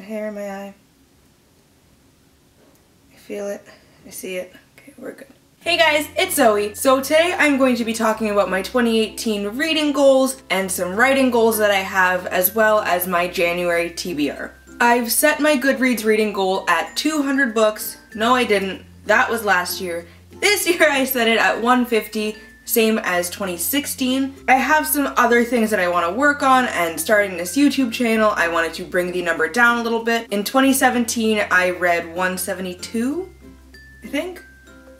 hair in my eye. I feel it. I see it. Okay, we're good. Hey guys, it's Zoe. So today I'm going to be talking about my 2018 reading goals and some writing goals that I have, as well as my January TBR. I've set my Goodreads reading goal at 200 books. No, I didn't. That was last year. This year I set it at 150, same as 2016. I have some other things that I want to work on, and starting this YouTube channel, I wanted to bring the number down a little bit. In 2017, I read 172, I think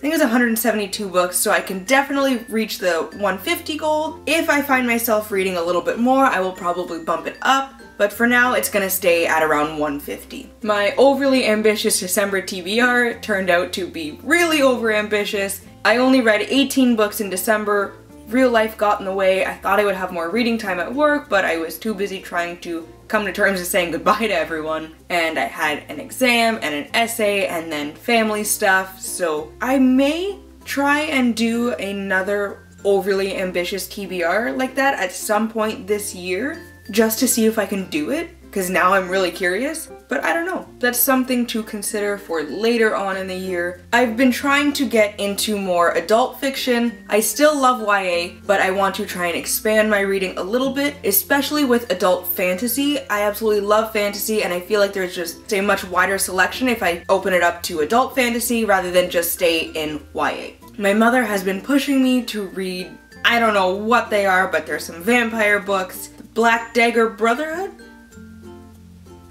it was 172 books, so I can definitely reach the 150 goal. If I find myself reading a little bit more, I will probably bump it up, but for now it's gonna stay at around 150. My overly ambitious December TBR turned out to be really over ambitious. I only read 18 books in December. Real life got in the way. I thought I would have more reading time at work, but I was too busy trying to come to terms with saying goodbye to everyone. And I had an exam and an essay and then family stuff, so I may try and do another overly ambitious TBR like that at some point this year, just to see if I can do it, because now I'm really curious, but I don't know. That's something to consider for later on in the year. I've been trying to get into more adult fiction. I still love YA, but I want to try and expand my reading a little bit, especially with adult fantasy. I absolutely love fantasy, and I feel like there's just a much wider selection if I open it up to adult fantasy rather than just stay in YA. My mother has been pushing me to read, I don't know what they are, but there's some vampire books. The Black Dagger Brotherhood?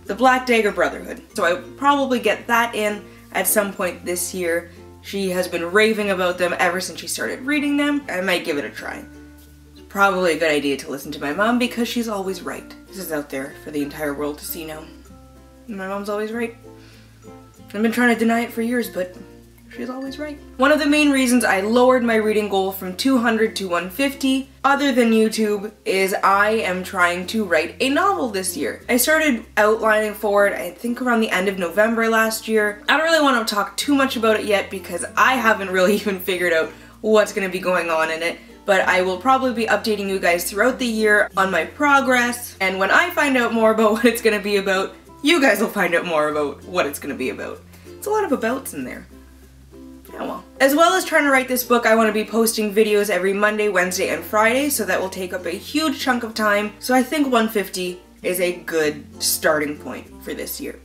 The Black Dagger Brotherhood. So I probably get that in at some point this year. She has been raving about them ever since she started reading them. I might give it a try. It's probably a good idea to listen to my mom because she's always right. This is out there for the entire world to see now. My mom's always right. I've been trying to deny it for years, but she's always right. One of the main reasons I lowered my reading goal from 200 to 150, other than YouTube, is I am trying to write a novel this year. I started outlining for it, I think around the end of November last year. I don't really want to talk too much about it yet because I haven't really even figured out what's going to be going on in it, but I will probably be updating you guys throughout the year on my progress, and when I find out more about what it's going to be about, you guys will find out more about what it's going to be about. It's a lot of abouts in there. Oh well. As well as trying to write this book, I want to be posting videos every Monday, Wednesday, and Friday, so that will take up a huge chunk of time. So I think 150 is a good starting point for this year.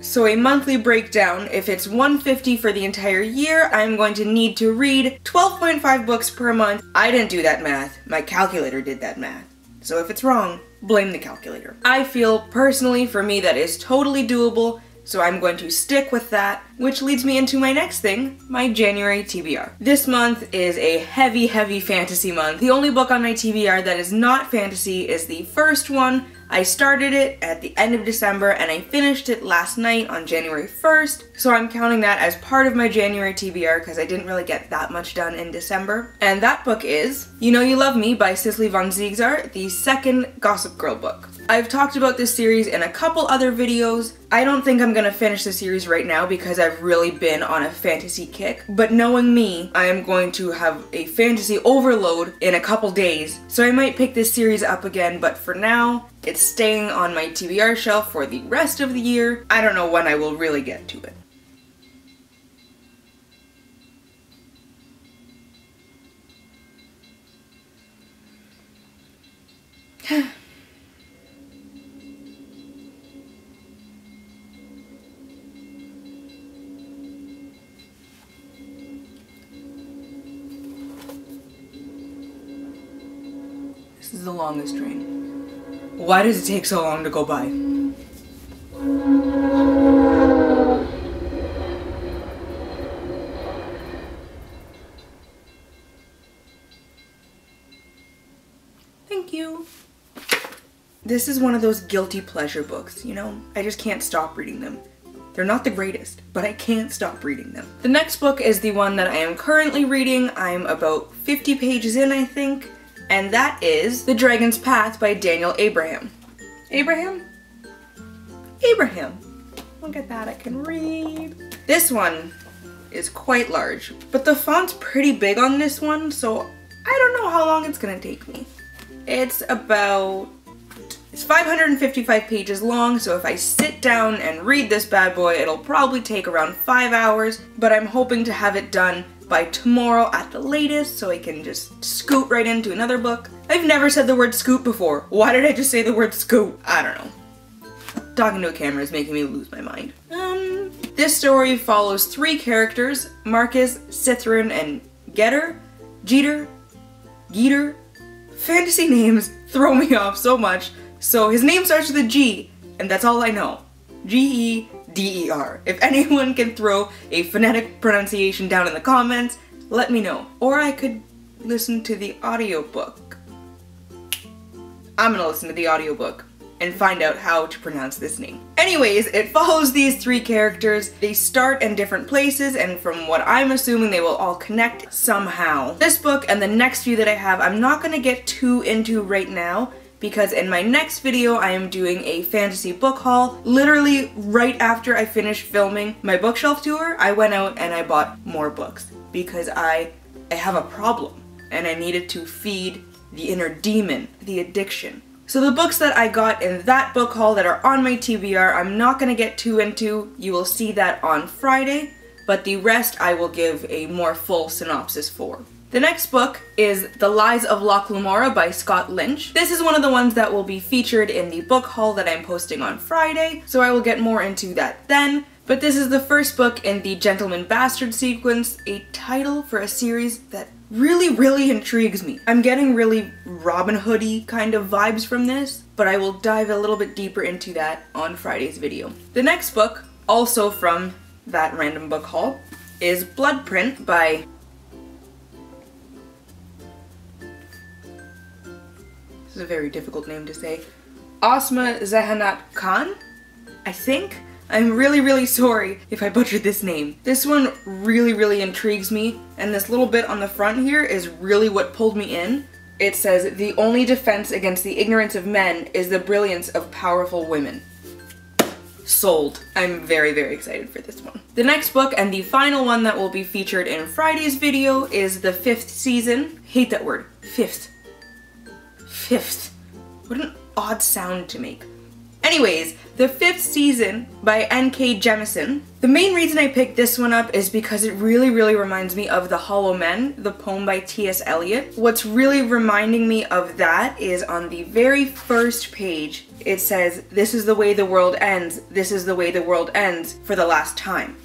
So a monthly breakdown, if it's 150 for the entire year, I'm going to need to read 12.5 books per month. I didn't do that math. My calculator did that math. So if it's wrong, blame the calculator. I feel personally, for me, that is totally doable. So I'm going to stick with that, which leads me into my next thing, my January TBR. This month is a heavy, heavy fantasy month. The only book on my TBR that is not fantasy is the first one. I started it at the end of December and I finished it last night on January 1st, so I'm counting that as part of my January TBR because I didn't really get that much done in December. And that book is You Know You Love Me by Cicely von Ziegler, the second Gossip Girl book. I've talked about this series in a couple other videos. I don't think I'm gonna finish the series right now because I've really been on a fantasy kick, but knowing me, I am going to have a fantasy overload in a couple days, so I might pick this series up again, but for now, it's staying on my TBR shelf for the rest of the year. I don't know when I will really get to it. This is the longest train. Why does it take so long to go by? Thank you. This is one of those guilty pleasure books, you know? I just can't stop reading them. They're not the greatest, but I can't stop reading them. The next book is the one that I am currently reading. I'm about 50 pages in, I think. And that is The Dragon's Path by Daniel Abraham. Abraham? Look at that, I can read. This one is quite large, but the font's pretty big on this one, so I don't know how long it's gonna take me. It's about It's 555 pages long, so if I sit down and read this bad boy, it'll probably take around 5 hours, but I'm hoping to have it done by tomorrow at the latest, so I can just scoot right into another book. I've never said the word scoot before. Why did I just say the word scoot? I don't know. Talking to a camera is making me lose my mind. This story follows 3 characters, Marcus, Cithrin, and Geter. Fantasy names throw me off so much, so his name starts with a G, and that's all I know. G-E-D-E-R. If anyone can throw a phonetic pronunciation down in the comments, let me know. Or I could listen to the audiobook. I'm gonna listen to the audiobook and find out how to pronounce this name. Anyways, it follows these 3 characters. They start in different places, and from what I'm assuming, they will all connect somehow. This book and the next few that I have, I'm not gonna get too into right now, because in my next video, I am doing a fantasy book haul. Literally right after I finished filming my bookshelf tour, I went out and I bought more books, because I have a problem, and I needed to feed the inner demon, the addiction. So the books that I got in that book haul that are on my TBR, I'm not gonna get too into. You will see that on Friday, but the rest I will give a more full synopsis for. The next book is The Lies of Loch Lamora by Scott Lynch. This is one of the ones that will be featured in the book haul that I'm posting on Friday, so I will get more into that then. But this is the first book in the Gentleman Bastard sequence, a title for a series that really intrigues me. I'm getting really Robin Hood-y kind of vibes from this, but I will dive a little bit deeper into that on Friday's video. The next book, also from that random book haul, is Bloodprint by this is a very difficult name to say. Asma Zehanat Khan, I think? I'm really sorry if I butchered this name. This one really intrigues me, and this little bit on the front here is really what pulled me in. It says, "The only defense against the ignorance of men is the brilliance of powerful women." Sold. I'm very excited for this one. The next book, and the final one that will be featured in Friday's video, is The Fifth Season. Hate that word. Fifth. What an odd sound to make. Anyways, The Fifth Season by N.K. Jemisin. The main reason I picked this one up is because it really reminds me of The Hollow Men, the poem by T.S. Eliot. What's really reminding me of that is on the very first page, it says, "This is the way the world ends, this is the way the world ends for the last time."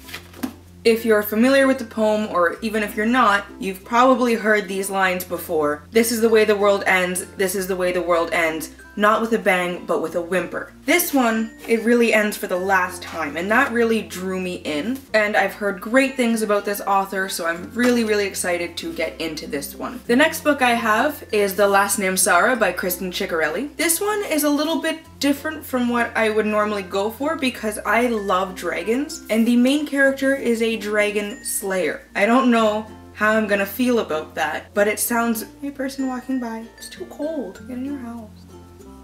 If you're familiar with the poem, or even if you're not, you've probably heard these lines before. This is the way the world ends, this is the way the world ends, not with a bang, but with a whimper. This one, it really ends for the last time, and that really drew me in. And I've heard great things about this author, so I'm really excited to get into this one. The next book I have is The Last Name Sarah by Kristen Ciccarelli. This one is a little bit different from what I would normally go for because I love dragons, and the main character is a dragon slayer. I don't know how I'm gonna feel about that, but it sounds, hey person walking by, it's too cold, get in your house.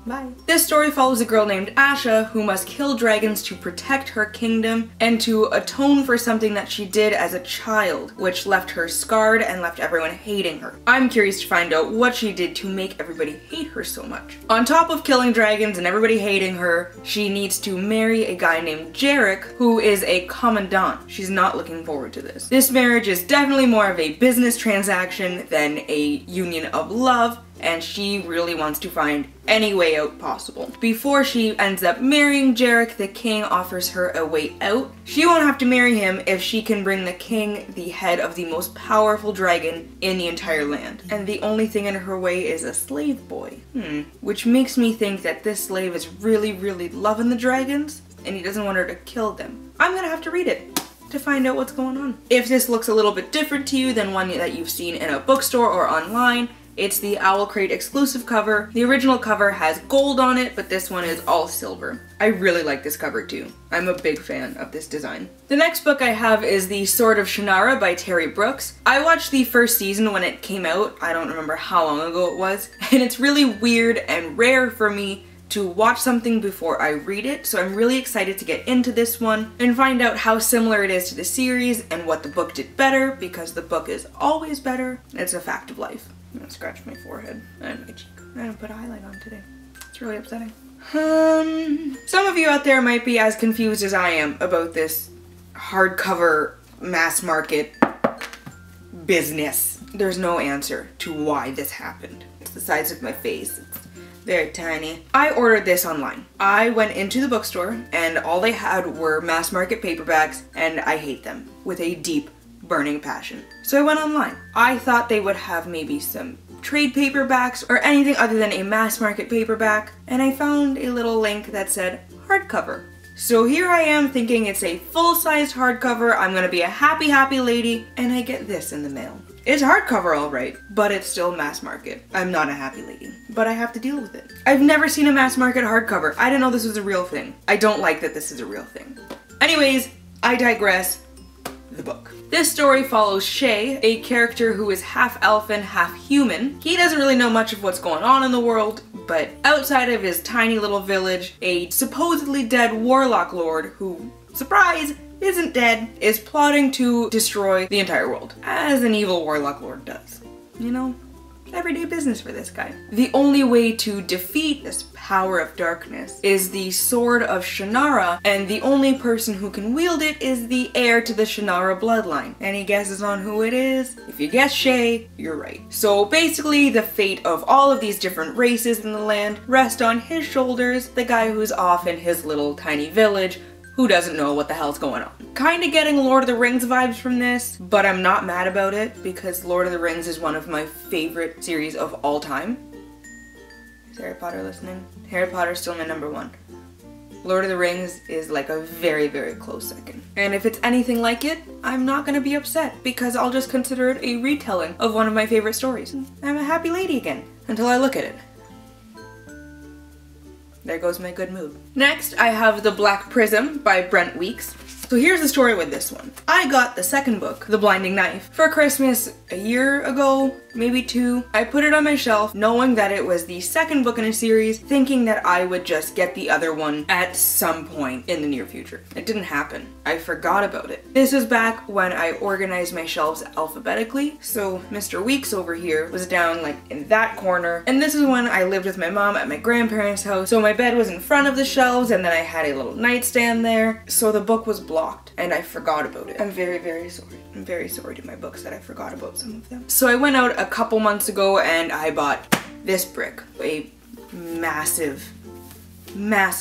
Bye. This story follows a girl named Asha who must kill dragons to protect her kingdom and to atone for something that she did as a child, which left her scarred and left everyone hating her. I'm curious to find out what she did to make everybody hate her so much. On top of killing dragons and everybody hating her, she needs to marry a guy named Jarek, who is a commandant. She's not looking forward to this. This marriage is definitely more of a business transaction than a union of love, and she really wants to find any way out possible. Before she ends up marrying Jarek, the king offers her a way out. She won't have to marry him if she can bring the king the head of the most powerful dragon in the entire land. And the only thing in her way is a slave boy. Which makes me think that this slave is really loving the dragons, and he doesn't want her to kill them. I'm gonna have to read it to find out what's going on. If this looks a little bit different to you than one that you've seen in a bookstore or online, it's the Owl Crate exclusive cover. The original cover has gold on it, but this one is all silver. I really like this cover too. I'm a big fan of this design. The next book I have is The Sword of Shannara by Terry Brooks. I watched the first season when it came out. I don't remember how long ago it was, and it's really weird and rare for me to watch something before I read it, so I'm really excited to get into this one and find out how similar it is to the series and what the book did better, because the book is always better. It's a fact of life. I'm gonna scratch my forehead and my cheek. I didn't put a highlight on today. It's really upsetting. Some of you out there might be as confused as I am about this hardcover mass market business. There's no answer to why this happened. It's the size of my face. It's very tiny. I ordered this online. I went into the bookstore and all they had were mass market paperbacks, and I hate them with a deep, burning passion. So I went online. I thought they would have maybe some trade paperbacks or anything other than a mass market paperback, and I found a little link that said hardcover. So here I am thinking it's a full-sized hardcover, I'm gonna be a happy, happy lady, and I get this in the mail. It's hardcover alright, but it's still mass market. I'm not a happy lady, but I have to deal with it. I've never seen a mass market hardcover. I didn't know this was a real thing. I don't like that this is a real thing. Anyways, I digress. The book. This story follows Shay, a character who is half elfin, half human. He doesn't really know much of what's going on in the world, but outside of his tiny little village, a supposedly dead warlock lord who, surprise, isn't dead, is plotting to destroy the entire world, as an evil warlock lord does. You know, everyday business for this guy. The only way to defeat this power of darkness is the Sword of Shannara, and the only person who can wield it is the heir to the Shannara bloodline. Any guesses on who it is? If you guess Shay, you're right. So basically, the fate of all of these different races in the land rest on his shoulders, the guy who's off in his little tiny village who doesn't know what the hell's going on. Kinda getting Lord of the Rings vibes from this, but I'm not mad about it because Lord of the Rings is one of my favorite series of all time. Is Harry Potter listening? Harry Potter's still my #1. Lord of the Rings is like a very, very close second. And if it's anything like it, I'm not gonna be upset because I'll just consider it a retelling of one of my favorite stories. I'm a happy lady again until I look at it. There goes my good mood. Next, I have The Black Prism by Brent Weeks. So here's the story with this one. I got the second book, The Blinding Knife, for Christmas a year ago, maybe 2. I put it on my shelf knowing that it was the second book in a series, thinking that I would just get the other one at some point in the near future. It didn't happen. I forgot about it. This was back when I organized my shelves alphabetically, so Mr. Weeks over here was down like in that corner, and this is when I lived with my mom at my grandparents' house, so my bed was in front of the shelves and then I had a little nightstand there, so the book was blocked and I forgot about it. I'm very, very sorry. I'm very sorry to my books that I forgot about some of them. So I went out a couple months ago and I bought this brick, a massive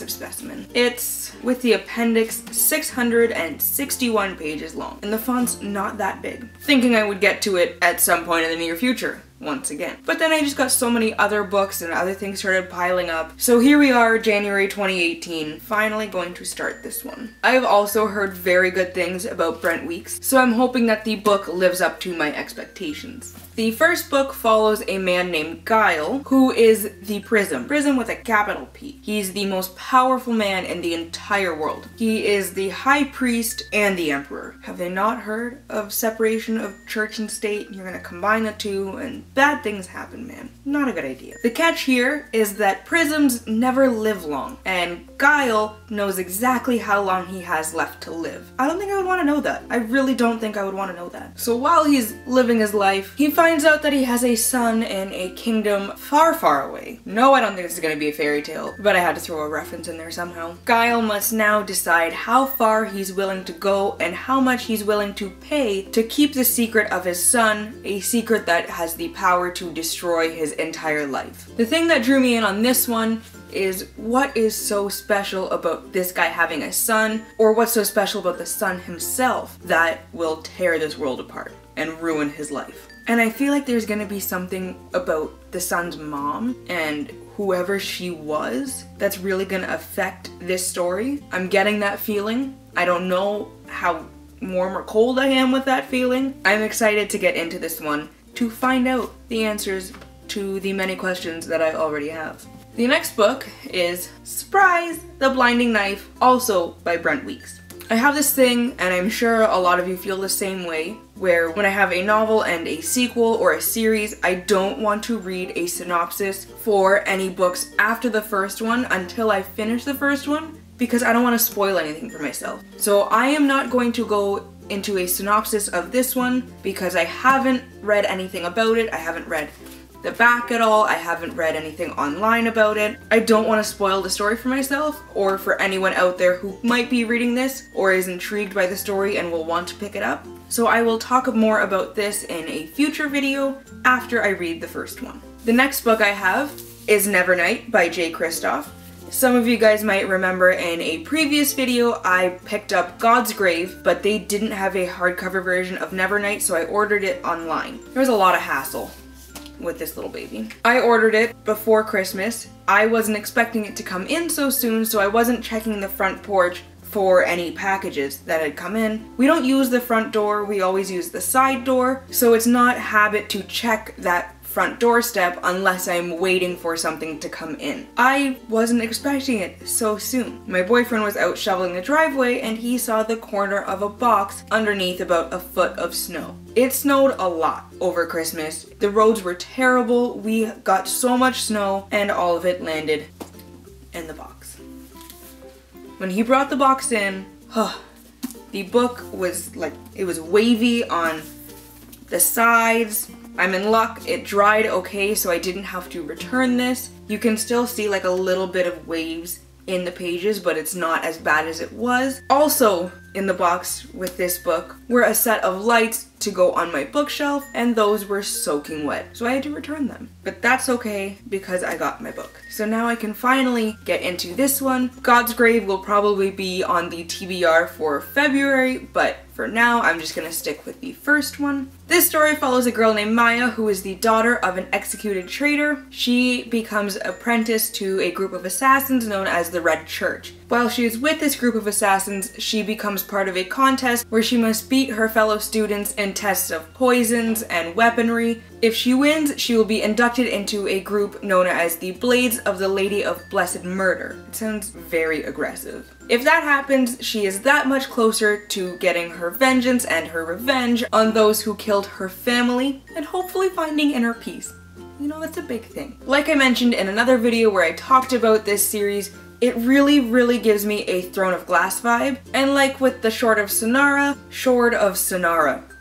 specimen. It's, with the appendix, 661 pages long, and the font's not that big. Thinking I would get to it at some point in the near future, once again. But then I just got so many other books and other things started piling up. So here we are, January 2018, finally going to start this one. I have also heard very good things about Brent Weeks, so I'm hoping that the book lives up to my expectations. The first book follows a man named Guile, who is the Prism with a capital P. He's the most powerful man in the entire world. He is the High Priest and the Emperor. Have they not heard of separation of church and state? You're gonna combine the two and bad things happen, man. Not a good idea. The catch here is that prisms never live long, and Guile knows exactly how long he has left to live. I don't think I would want to know that. I really don't think I would want to know that. So while he's living his life, he finds out that he has a son in a kingdom far, far away. No, I don't think this is going to be a fairy tale, but I had to throw a reference in there somehow. Guile must now decide how far he's willing to go and how much he's willing to pay to keep the secret of his son, a secret that has the power to destroy his entire life. The thing that drew me in on this one is what is so special about this guy having a son, or what's so special about the son himself that will tear this world apart and ruin his life. And I feel like there's gonna be something about the son's mom and whoever she was that's really gonna affect this story. I'm getting that feeling. I don't know how warm or cold I am with that feeling. I'm excited to get into this one to find out the answers to the many questions that I already have. The next book is, surprise, The Blinding Knife, also by Brent Weeks. I have this thing, and I'm sure a lot of you feel the same way, where when I have a novel and a sequel or a series, I don't want to read a synopsis for any books after the first one until I finish the first one, because I don't want to spoil anything for myself. So I am not going to go into a synopsis of this one because I haven't read anything about it. I haven't read the back at all. I haven't read anything online about it. I don't want to spoil the story for myself or for anyone out there who might be reading this or is intrigued by the story and will want to pick it up. So I will talk more about this in a future video after I read the first one. The next book I have is Nevernight by J. Kristoff. Some of you guys might remember in a previous video I picked up God's Grave, but they didn't have a hardcover version of Nevernight, so I ordered it online. There was a lot of hassle with this little baby. I ordered it before Christmas. I wasn't expecting it to come in so soon, so I wasn't checking the front porch for any packages that had come in. We don't use the front door, we always use the side door, so it's not habit to check that front doorstep unless I'm waiting for something to come in. I wasn't expecting it so soon. My boyfriend was out shoveling the driveway and he saw the corner of a box underneath about a foot of snow. It snowed a lot over Christmas. The roads were terrible. We got so much snow and all of it landed in the box. When he brought the box in, the book was like, it was wavy on the sides. I'm in luck, it dried okay, so I didn't have to return this. You can still see like a little bit of waves in the pages, but it's not as bad as it was. Also in the box with this book were a set of lights to go on my bookshelf, and those were soaking wet, so I had to return them. But that's okay because I got my book. So now I can finally get into this one. God's Grave will probably be on the TBR for February, but for now I'm just gonna stick with the first one. This story follows a girl named Maya who is the daughter of an executed traitor. She becomes apprenticed to a group of assassins known as the Red Church. While she is with this group of assassins, she becomes part of a contest where she must beat her fellow students in tests of poisons and weaponry. If she wins, she will be inducted into a group known as the Blades of the Lady of Blessed Murder. It sounds very aggressive. If that happens, she is that much closer to getting her vengeance and her revenge on those who killed her family, and hopefully finding inner peace. You know, that's a big thing. Like I mentioned in another video where I talked about this series, it really gives me a Throne of Glass vibe. And like with the Sword of Shannara,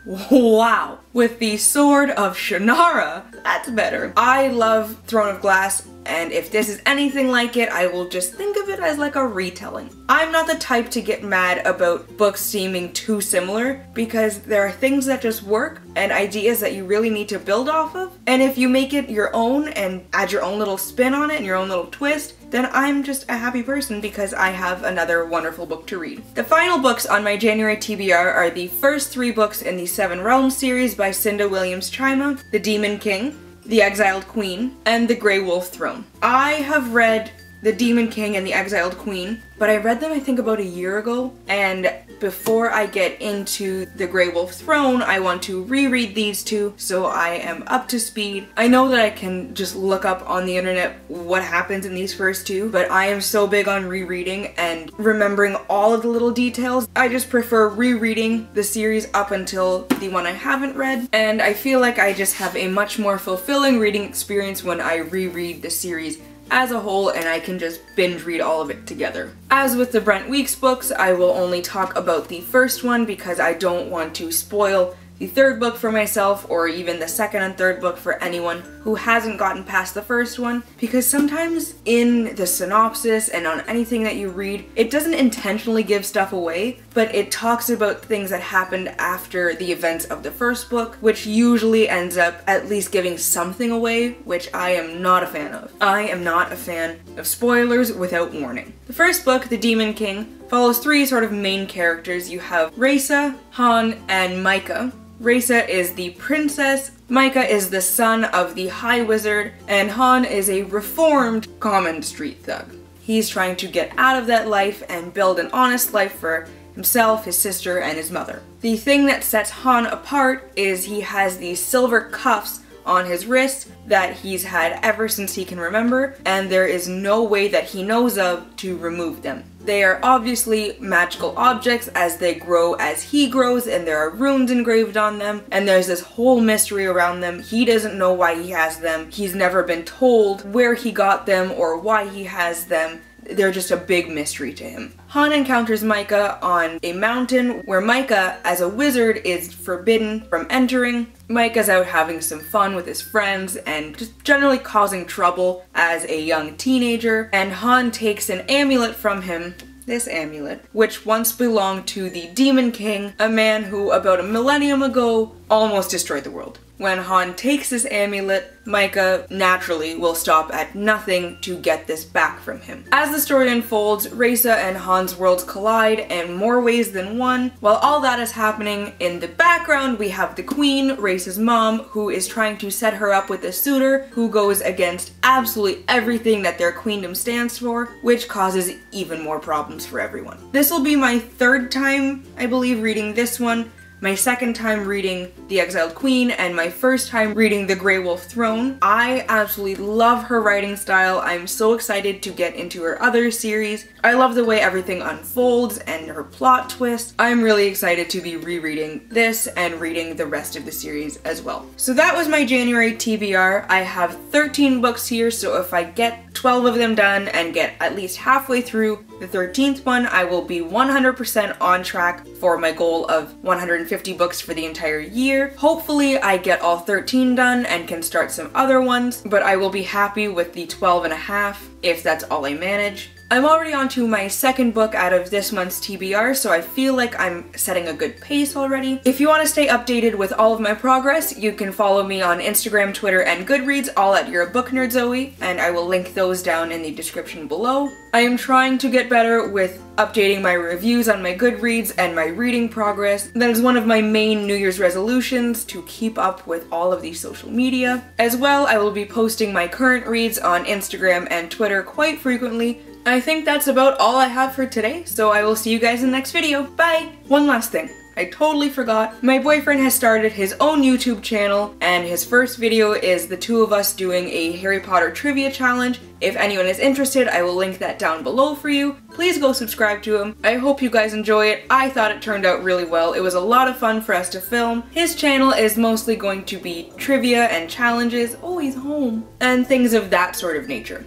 wow. With the Sword of Shannara, that's better. I love Throne of Glass, and if this is anything like it, I will just think of it as like a retelling. I'm not the type to get mad about books seeming too similar, because there are things that just work and ideas that you really need to build off of. And if you make it your own and add your own little spin on it and your own little twist, then I'm just a happy person because I have another wonderful book to read. The final books on my January TBR are the first 3 books in the Seven Realms series by Cinda Williams Chima, The Demon King, The Exiled Queen, and The Grey Wolf Throne. I have read The Demon King and The Exiled Queen, but I read them I think about a year ago, and before I get into The Grey Wolf Throne, I want to reread these 2 so I am up to speed. I know that I can just look up on the internet what happens in these first 2, but I am so big on rereading and remembering all of the little details. I just prefer rereading the series up until the one I haven't read, and I feel like I just have a much more fulfilling reading experience when I reread the series as a whole, and I can just binge read all of it together. As with the Brent Weeks books, I will only talk about the first one because I don't want to spoil the 3rd book for myself, or even the 2nd and 3rd book for anyone who hasn't gotten past the first one, because sometimes in the synopsis and on anything that you read, it doesn't intentionally give stuff away, but it talks about things that happened after the events of the first book, which usually ends up at least giving something away, which I am not a fan of. I am not a fan of spoilers without warning. The first book, The Demon King, follows 3 sort of main characters. You have Raysa, Han, and Micah. Raysa is the princess, Micah is the son of the High Wizard, and Han is a reformed common street thug. He's trying to get out of that life and build an honest life for himself, his sister, and his mother. The thing that sets Han apart is he has these silver cuffs on his wrist that he's had ever since he can remember, and there is no way that he knows of to remove them. They are obviously magical objects as they grow as he grows, and there are runes engraved on them, and there's this whole mystery around them. He doesn't know why he has them. He's never been told where he got them or why he has them. they're just a big mystery to him. Han encounters Micah on a mountain where Micah, as a wizard, is forbidden from entering. Micah's out having some fun with his friends and just generally causing trouble as a young teenager, and Han takes an amulet from him, this amulet, which once belonged to the Demon King, a man who about a millennium ago almost destroyed the world. When Han takes this amulet, Micah naturally will stop at nothing to get this back from him. As the story unfolds, Reysa and Han's worlds collide in more ways than one. While all that is happening, in the background we have the Queen, Reysa's mom, who is trying to set her up with a suitor who goes against absolutely everything that their queendom stands for, which causes even more problems for everyone. This will be my third time, I believe, reading this one, my second time reading The Exiled Queen, and my first time reading The Grey Wolf Throne. I absolutely love her writing style. I'm so excited to get into her other series. I love the way everything unfolds and her plot twist. I'm really excited to be rereading this and reading the rest of the series as well. So that was my January TBR. I have 13 books here, so if I get 12 of them done and get at least halfway through the 13th one, I will be 100% on track for my goal of 150 books for the entire year. Hopefully I get all 13 done and can start some other ones, but I will be happy with the 12 and a half if that's all I manage. I'm already on to my second book out of this month's TBR, so I feel like I'm setting a good pace already. If you want to stay updated with all of my progress, you can follow me on Instagram, Twitter, and Goodreads, all at You're a Book Nerd Zoe, and I will link those down in the description below. I am trying to get better with updating my reviews on my Goodreads and my reading progress. That is one of my main New Year's resolutions, to keep up with all of the social media. As well, I will be posting my current reads on Instagram and Twitter quite frequently. I think that's about all I have for today, so I will see you guys in the next video. Bye! One last thing. I totally forgot. My boyfriend has started his own YouTube channel, and his first video is the two of us doing a Harry Potter trivia challenge. If anyone is interested, I will link that down below for you. Please go subscribe to him. I hope you guys enjoy it. I thought it turned out really well. It was a lot of fun for us to film. His channel is mostly going to be trivia and challenges, oh he's home, and things of that sort of nature.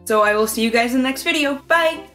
So I will see you guys in the next video. Bye!